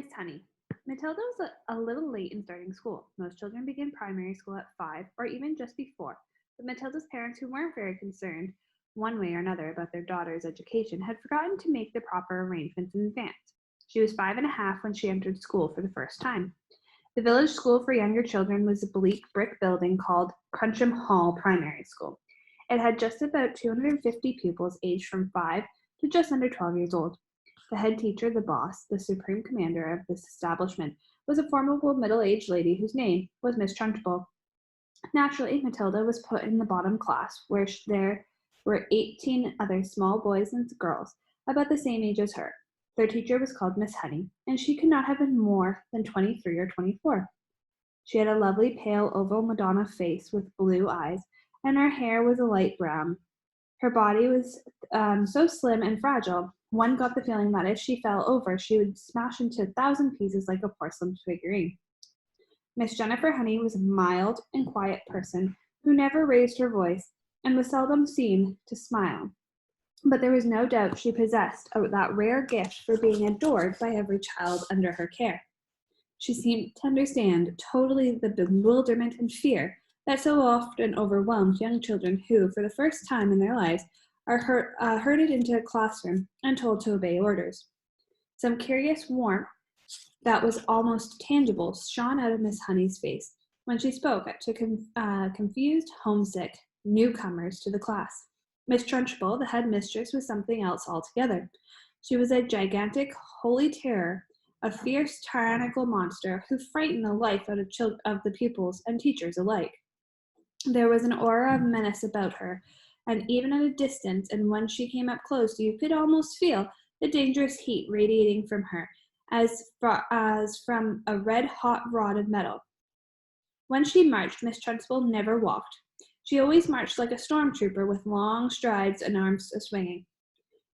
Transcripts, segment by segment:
Miss Honey. Matilda was a little late in starting school. Most children begin primary school at 5 or even just before, but Matilda's parents, who weren't very concerned one way or another about their daughter's education, had forgotten to make the proper arrangements in advance. She was 5 and a half when she entered school for the first time. The village school for younger children was a bleak brick building called Cruncham Hall Primary School. It had just about 250 pupils aged from 5 to just under 12 years old. The head teacher, the boss, the supreme commander of this establishment, was a formidable middle-aged lady whose name was Miss Trunchbull. Naturally, Matilda was put in the bottom class, where there were 18 other small boys and girls about the same age as her. Their teacher was called Miss Honey, and she could not have been more than 23 or 24. She had a lovely pale oval Madonna face with blue eyes, and her hair was a light brown. Her body was so slim and fragile, one got the feeling that if she fell over, she would smash into 1,000 pieces like a porcelain figurine. Miss Jennifer Honey was a mild and quiet person who never raised her voice and was seldom seen to smile. But there was no doubt she possessed that rare gift for being adored by every child under her care. She seemed to understand totally the bewilderment and fear that so often overwhelmed young children who, for the first time in their lives, are herded into a classroom and told to obey orders. Some curious warmth that was almost tangible shone out of Miss Honey's face when she spoke to confused, homesick newcomers to the class. Miss Trunchbull, the head mistress, was something else altogether. She was a gigantic, holy terror, a fierce, tyrannical monster who frightened the life out of the pupils and teachers alike. There was an aura of menace about her, and even at a distance, and when she came up close, you could almost feel the dangerous heat radiating from her, as from a red-hot rod of metal. When she marched, Miss Trunchbull never walked. She always marched like a stormtrooper with long strides and arms swinging.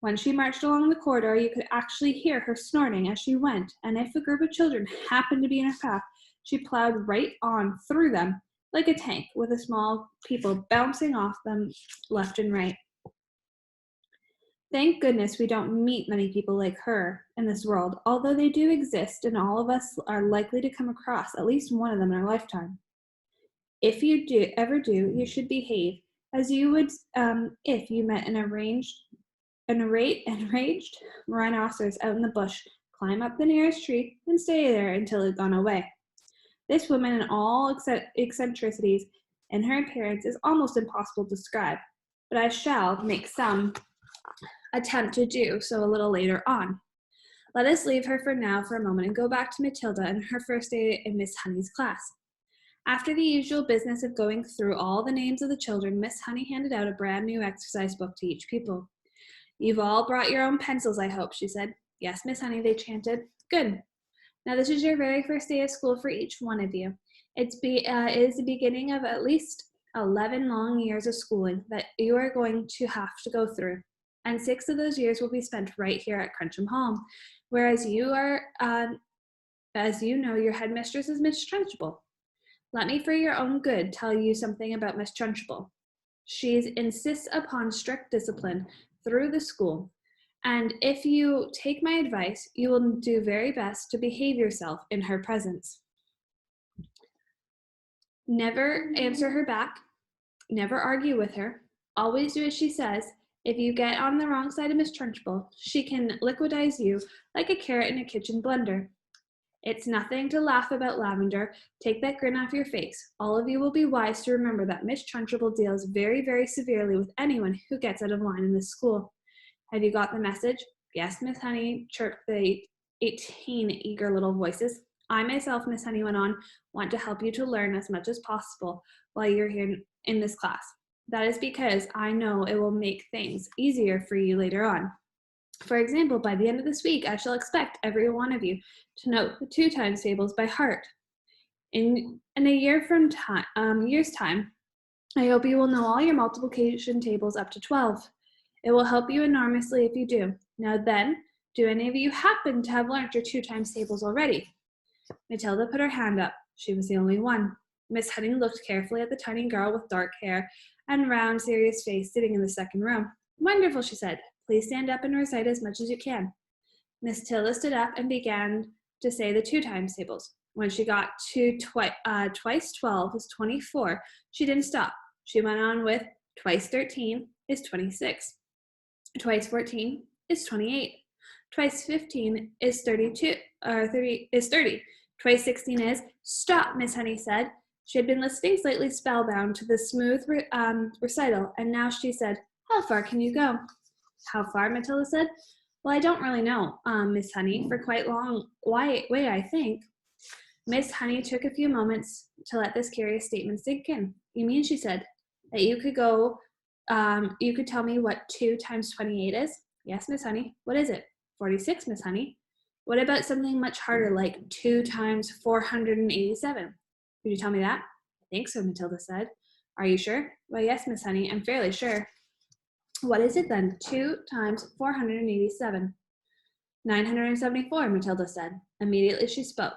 When she marched along the corridor, you could actually hear her snorting as she went, and if a group of children happened to be in her path, she plowed right on through them like a tank, with the small people bouncing off them left and right. Thank goodness we don't meet many people like her in this world, although they do exist, and all of us are likely to come across at least one of them in our lifetime. If you ever do, you should behave as you would if you met an enraged rhinoceros out in the bush. Climb up the nearest tree and stay there until it's gone away. This woman, in all eccentricities in her appearance, is almost impossible to describe, but I shall make some attempt to do so a little later on. Let us leave her for now for a moment and go back to Matilda and her first day in Miss Honey's class. After the usual business of going through all the names of the children, Miss Honey handed out a brand new exercise book to each pupil. You've all brought your own pencils, I hope, she said. Yes, Miss Honey, they chanted. Good. Now this is your very first day of school for each one of you. It is the beginning of at least 11 long years of schooling that you are going to have to go through. And 6 of those years will be spent right here at Cruncham Hall, whereas as you know, your headmistress is Miss Trunchbull. Let me, for your own good, tell you something about Miss Trunchbull. She insists upon strict discipline through the school, and if you take my advice, you will do very best to behave yourself in her presence. Never answer her back. Never argue with her. Always do as she says. If you get on the wrong side of Miss Trunchbull, she can liquidize you like a carrot in a kitchen blender. It's nothing to laugh about, Lavender. Take that grin off your face. All of you will be wise to remember that Miss Trunchbull deals very, very severely with anyone who gets out of line in this school. Have you got the message? Yes, Miss Honey, chirped the 18 eager little voices. I myself, Miss Honey went on, want to help you to learn as much as possible while you're here in this class. That is because I know it will make things easier for you later on. For example, by the end of this week, I shall expect every one of you to know the 2 times tables by heart. In a year's time, I hope you will know all your multiplication tables up to 12. It will help you enormously if you do. Now then, do any of you happen to have learnt your 2 times tables already? Matilda put her hand up. She was the only one. Miss Honey looked carefully at the tiny girl with dark hair and round, serious face sitting in the second row. Wonderful, she said. Please stand up and recite as much as you can. Miss Tilda stood up and began to say the 2 times tables. When she got to twice 12 is 24, she didn't stop. She went on with twice 13 is 26. Twice 14 is 28. Twice 15 is 32, or 30 is 30. Twice 16 is, stop, Miss Honey said. She had been listening slightly spellbound to the smooth recital, and now she said, how far can you go? How far, Matilda said. Well, I don't really know, Miss Honey, for quite long way, I think. Miss Honey took a few moments to let this curious statement sink in. You mean, she said, that you could go, you could tell me what 2 times 28 is? Yes, Miss Honey. What is it? 46, Miss Honey. What about something much harder, like 2 times 487? Could you tell me that? I think so, Matilda said. Are you sure? Well, yes, Miss Honey, I'm fairly sure. What is it then? 2 times 487. 974, Matilda said. Immediately she spoke.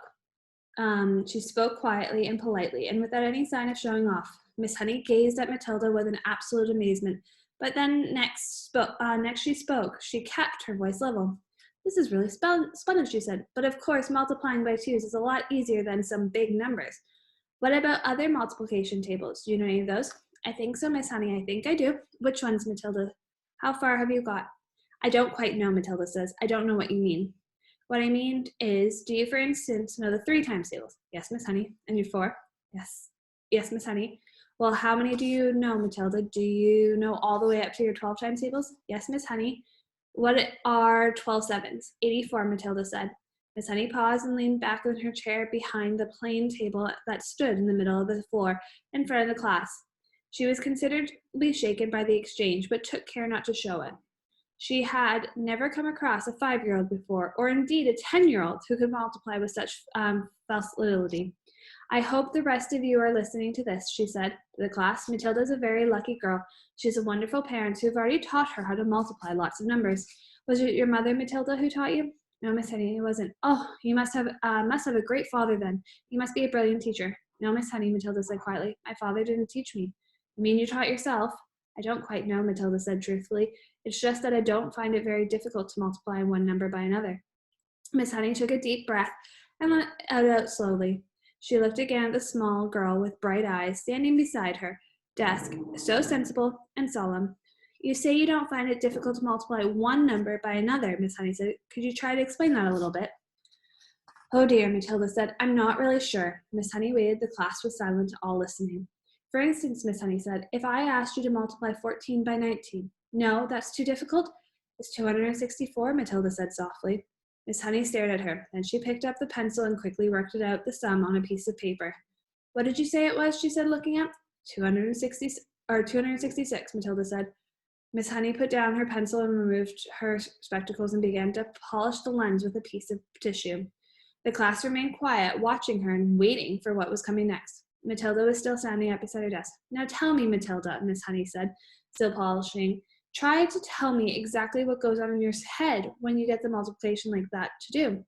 She spoke quietly and politely, and without any sign of showing off. Miss Honey gazed at Matilda with an absolute amazement. But then next she spoke. She kept her voice level. This is really splendid, she said. But of course, multiplying by 2s is a lot easier than some big numbers. What about other multiplication tables? Do you know any of those? I think so, Miss Honey. I think I do. Which ones, Matilda? How far have you got? I don't quite know, Matilda says. I don't know what you mean. What I mean is, do you, for instance, know the 3 times tables? Yes, Miss Honey. And your 4? Yes. Yes, Miss Honey. Well, how many do you know, Matilda? Do you know all the way up to your 12 times tables? Yes, Miss Honey. What are 12 sevens? 84, Matilda said. Miss Honey paused and leaned back in her chair behind the plain table that stood in the middle of the floor in front of the class. She was considerably shaken by the exchange, but took care not to show it. She had never come across a 5-year-old before, or indeed a 10-year-old who could multiply with such facility. I hope the rest of you are listening to this, she said to the class. Matilda's a very lucky girl. She has a wonderful parents who have already taught her how to multiply lots of numbers. Was it your mother, Matilda, who taught you? No, Miss Honey, it wasn't. Oh, you must have a great father then. He must be a brilliant teacher. No, Miss Honey, Matilda said quietly. My father didn't teach me. You mean you taught yourself? I don't quite know, Matilda said truthfully. It's just that I don't find it very difficult to multiply one number by another. Miss Honey took a deep breath and let it out slowly. She looked again at the small girl with bright eyes standing beside her desk, so sensible and solemn. You say you don't find it difficult to multiply one number by another, Miss Honey said. Could you try to explain that a little bit? Oh dear, Matilda said. I'm not really sure. Miss Honey waited. The class was silent, all listening. For instance, Miss Honey said, if I asked you to multiply 14 by 19, no, that's too difficult? It's 264, Matilda said softly. Miss Honey stared at her. Then she picked up the pencil and quickly worked it out the sum on a piece of paper. What did you say it was? She said, looking up. 266, Matilda said. Miss Honey put down her pencil and removed her spectacles and began to polish the lens with a piece of tissue. The class remained quiet, watching her and waiting for what was coming next. Matilda was still standing up beside her desk. Now tell me, Matilda, Miss Honey said, still polishing. Try to tell me exactly what goes on in your head when you get the multiplication like that to do.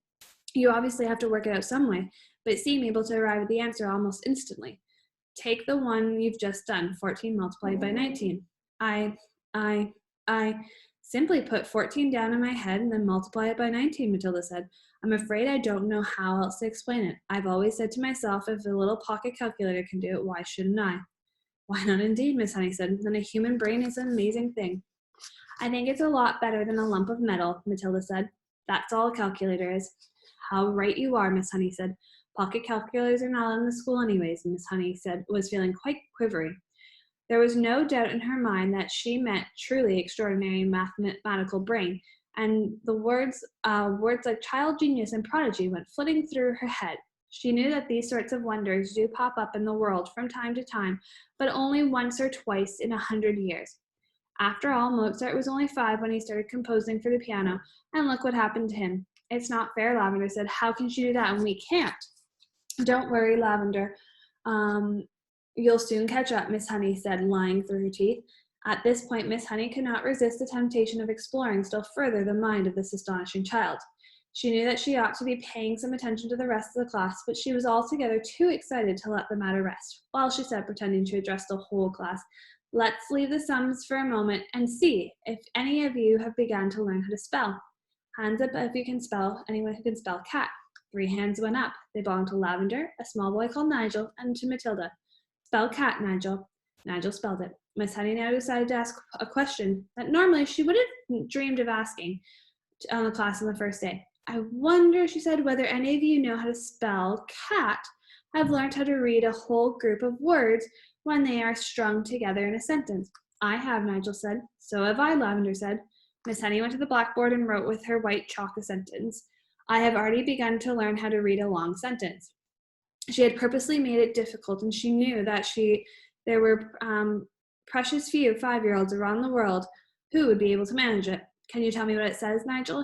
You obviously have to work it out some way, but seem able to arrive at the answer almost instantly. Take the one you've just done, 14 multiplied by 19. I simply put 14 down in my head and then multiply it by 19, Matilda said. I'm afraid I don't know how else to explain it. I've always said to myself, if a little pocket calculator can do it, why shouldn't I? Why not indeed, Miss Honey said. Then a human brain is an amazing thing. I think it's a lot better than a lump of metal, Matilda said. That's all a calculator is. How right you are, Miss Honey said. Pocket calculators are not in the school anyways, Miss Honey said, was feeling quite quivery. There was no doubt in her mind that she meant truly extraordinary mathematical brain, and the words like child genius and prodigy went flitting through her head. She knew that these sorts of wonders do pop up in the world from time to time, but only once or twice in 100 years. After all, Mozart was only 5 when he started composing for the piano, and look what happened to him. It's not fair, Lavender said. How can she do that and we can't? Don't worry, Lavender. You'll soon catch up, Miss Honey said, lying through her teeth. At this point, Miss Honey could not resist the temptation of exploring still further the mind of this astonishing child. She knew that she ought to be paying some attention to the rest of the class, but she was altogether too excited to let the matter rest. Well, she said, pretending to address the whole class, let's leave the sums for a moment and see if any of you have begun to learn how to spell. Hands up if you can spell, anyone who can spell cat. 3 hands went up. They belonged to Lavender, a small boy called Nigel, and to Matilda. Spell cat, Nigel. Nigel spelled it. Miss Honey now decided to ask a question that normally she would have dreamed of asking the class on the first day. I wonder, she said, whether any of you know how to spell cat, have learned how to read a whole group of words when they are strung together in a sentence. I have, Nigel said. So have I, Lavender said. Miss Honey went to the blackboard and wrote with her white chalk a sentence. I have already begun to learn how to read a long sentence. She had purposely made it difficult, and she knew that there were precious few 5-year-olds around the world who would be able to manage it. Can you tell me what it says, Nigel?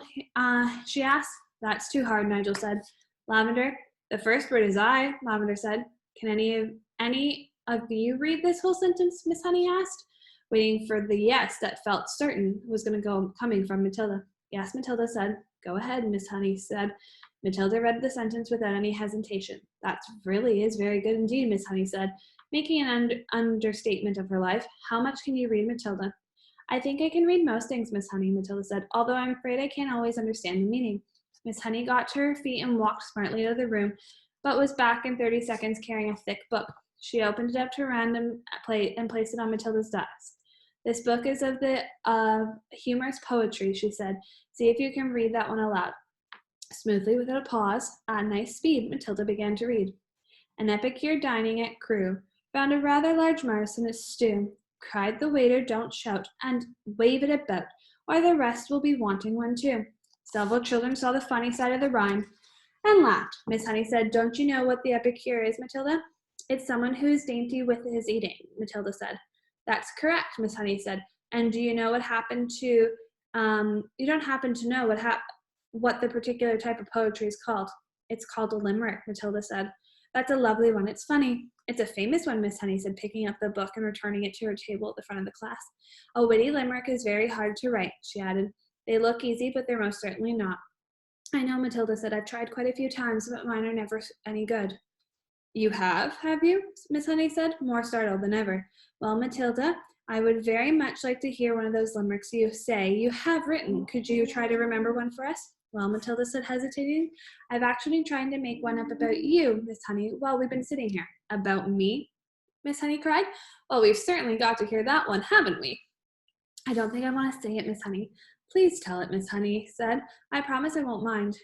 She asked. That's too hard, Nigel said. Lavender, the first word is I, Lavender said. Can any of you read this whole sentence, Miss Honey asked, waiting for the yes that felt certain was coming from Matilda. Yes, Matilda said. Go ahead, Miss Honey said. Matilda read the sentence without any hesitation. That really is very good indeed, Miss Honey said, making an understatement of her life. How much can you read, Matilda? I think I can read most things, Miss Honey, Matilda said, although I'm afraid I can't always understand the meaning. Miss Honey got to her feet and walked smartly out of the room, but was back in 30 seconds carrying a thick book. She opened it up to random plate and placed it on Matilda's desk. This book is of the humorous poetry, she said. See if you can read that one aloud. Smoothly, without a pause, at nice speed, Matilda began to read. An epicure dining at Crewe found a rather large mouse in his stew. Cried the waiter, don't shout, and wave it about, or the rest will be wanting one too. Several children saw the funny side of the rhyme and laughed. Miss Honey said, don't you know what the epicure is, Matilda? It's someone who is dainty with his eating, Matilda said. That's correct, Miss Honey said. And do you know what happened to, you don't happen to know what the particular type of poetry is called? It's called a limerick, Matilda said. That's a lovely one. It's funny. It's a famous one, Miss Honey said, picking up the book and returning it to her table at the front of the class. A witty limerick is very hard to write, she added. They look easy, but they're most certainly not. I know, Matilda said. I've tried quite a few times, but mine are never any good. You have you? Miss Honey said, more startled than ever. Well, Matilda, I would very much like to hear one of those limericks you say you have written. Could you try to remember one for us? Well, Matilda said, hesitating, I've actually tried to make one up about you, Miss Honey, while we've been sitting here. About me? Miss Honey cried. Well, we've certainly got to hear that one, haven't we? I don't think I want to say it, Miss Honey. Please tell it, Miss Honey said. I promise I won't mind.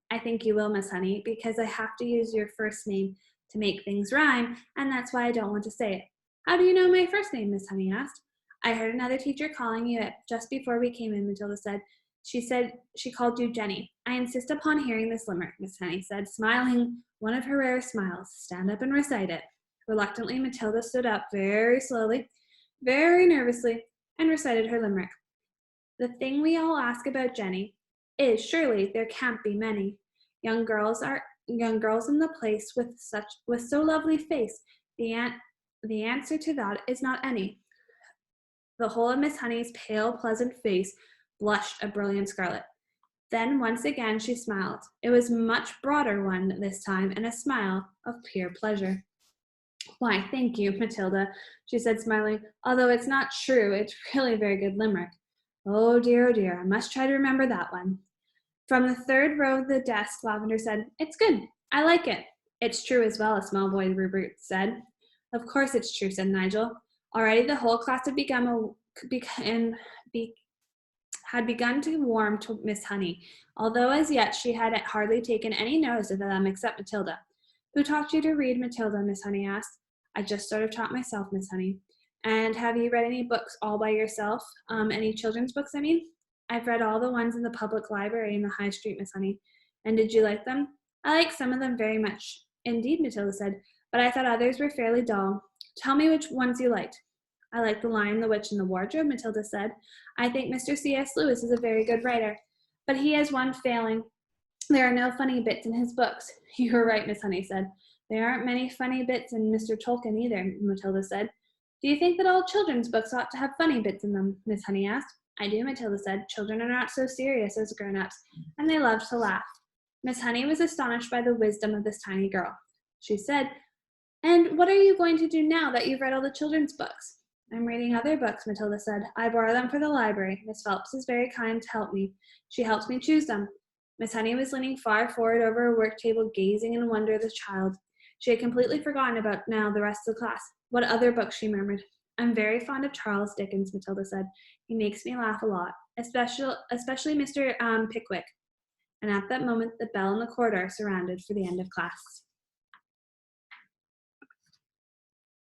I think you will, Miss Honey, because I have to use your first name to make things rhyme, and that's why I don't want to say it. How do you know my first name, Miss Honey asked. I heard another teacher calling you it just before we came in, Matilda said. She said she called you Jenny. I insist upon hearing this limerick, Miss Honey said, smiling one of her rare smiles. Stand up and recite it. Reluctantly, Matilda stood up very slowly, very nervously, and recited her limerick. The thing we all ask about Jenny is, surely there can't be many. Young girls in the place with so lovely face. The answer to that is not any. The whole of Miss Honey's pale, pleasant face blushed a brilliant scarlet. Then once again she smiled. It was a much broader one this time, and a smile of pure pleasure. Why, thank you, Matilda, she said, smiling. Although it's not true, it's really a very good limerick. Oh dear, I must try to remember that one. From the third row of the desk, Lavender said, It's good. I like it. It's true as well, a small boy Rupert said. Of course it's true, said Nigel. Already the whole class had begun to warm to Miss Honey, although as yet she had hardly taken any notice of them except Matilda. Who taught you to read, Matilda? Miss Honey asked. I just sort of taught myself, Miss Honey. And have you read any books all by yourself? Any children's books, I mean? I've read all the ones in the public library in the High Street, Miss Honey. And did you like them? I like some of them very much. Indeed, Matilda said, but I thought others were fairly dull. Tell me which ones you liked. I like The Lion, the Witch, and the Wardrobe, Matilda said. I think Mr. C.S. Lewis is a very good writer, but he has one failing. There are no funny bits in his books. You were right, Miss Honey said. There aren't many funny bits in Mr. Tolkien either, Matilda said. Do you think that all children's books ought to have funny bits in them? Miss Honey asked. I do, Matilda said. Children are not so serious as grown-ups, and they love to laugh. Miss Honey was astonished by the wisdom of this tiny girl. She said, And what are you going to do now that you've read all the children's books? I'm reading other books, Matilda said. I borrow them for the library. Miss Phelps is very kind to help me. She helps me choose them. Miss Honey was leaning far forward over her work table, gazing in wonder at the child. She had completely forgotten about now the rest of the class. What other books? She murmured. I'm very fond of Charles Dickens, Matilda said. He makes me laugh a lot, especially Mr. Pickwick. And at that moment, the bell in the corridor sounded for the end of class.